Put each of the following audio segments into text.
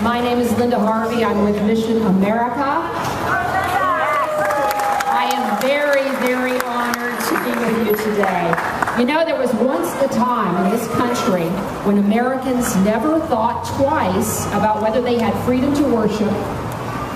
My name is Linda Harvey. I'm with Mission America. I am very, very honored to be with you today. You know, there was once a time in this country when Americans never thought twice about whether they had freedom to worship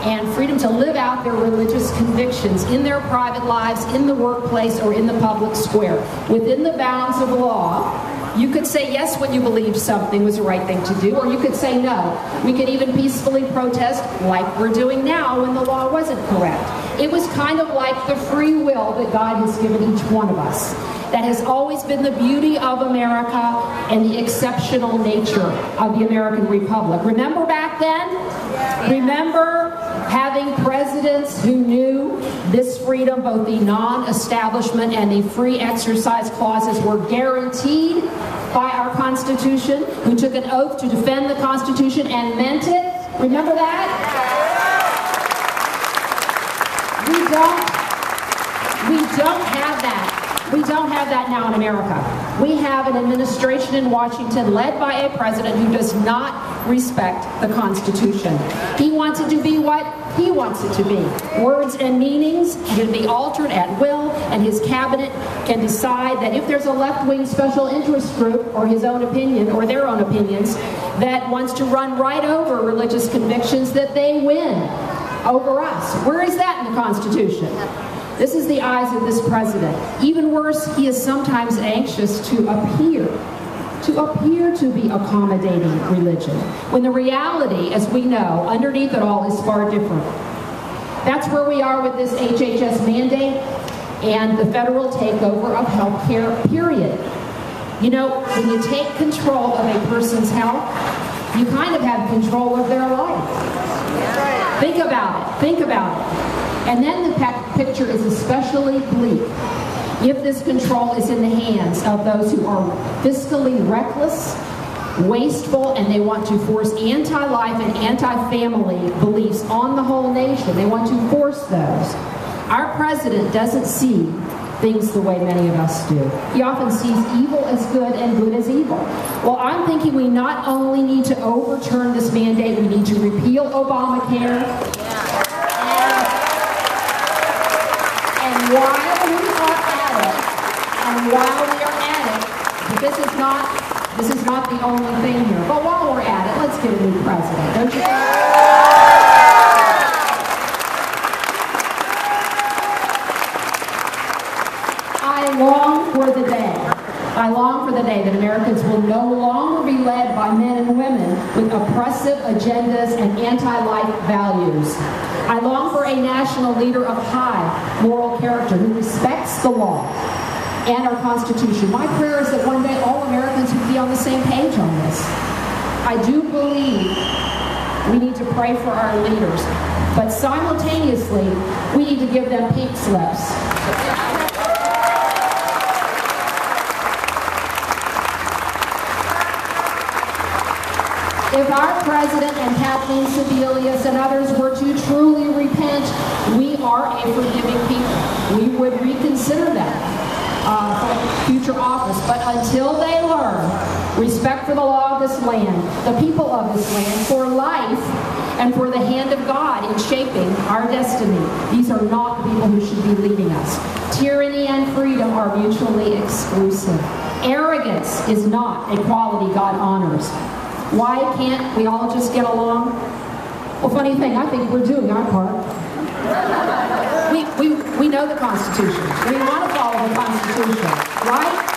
and freedom to live out their religious convictions in their private lives, in the workplace, or in the public square. Within the bounds of law, you could say yes when you believed something was the right thing to do, or you could say no. We could even peacefully protest like we're doing now when the law wasn't correct. It was kind of like the free will that God has given each one of us. That has always been the beauty of America and the exceptional nature of the American Republic. Remember back then? Yeah. Remember having presidents who knew this freedom, both the non-establishment and the free exercise clauses, were guaranteed by our Constitution, who took an oath to defend the Constitution and meant it? Remember that? We don't have that. We don't have that now in America. We have an administration in Washington led by a president who does not respect the Constitution. He wants it to be what he wants it to be. Words and meanings can be altered at will, and his cabinet can decide that if there's a left-wing special interest group, or his own opinion, or their own opinions, that wants to run right over religious convictions, that they win over us. Where is that in the Constitution? This is the eyes of this president. Even worse, he is sometimes anxious to appear to be accommodating religion, when the reality, as we know, underneath it all is far different. That's where we are with this HHS mandate and the federal takeover of health care, period. You know, when you take control of a person's health, you kind of have control of their life. Think about it. Think about it. And then the picture is especially bleak if this control is in the hands of those who are fiscally reckless, wasteful, and they want to force anti-life and anti-family beliefs on the whole nation. They want to force those. Our president doesn't see things the way many of us do. He often sees evil as good and good as evil. Well, I'm thinking we not only need to overturn this mandate, we need to repeal Obamacare. And while we are at it, this is not the only thing here. But while we're at it, let's get a new president, don't you think? I long for the day that Americans will no longer be led by men and women with oppressive agendas and anti-life values. I long for a national leader of high moral character who respects the law and our Constitution. My prayer is that one day all Americans would be on the same page on this. I do believe we need to pray for our leaders, but simultaneously, we need to give them pink slips. If our president and Kathleen Sebelius and others were to truly repent, we are a forgiving people. We would reconsider them for future office. But until they learn respect for the law of this land, the people of this land, for life, and for the hand of God in shaping our destiny, these are not the people who should be leading us. Tyranny and freedom are mutually exclusive. Arrogance is not a quality God honors. Why can't we all just get along? Well, funny thing, I think we're doing our part. We know the Constitution. We want to follow the Constitution, right?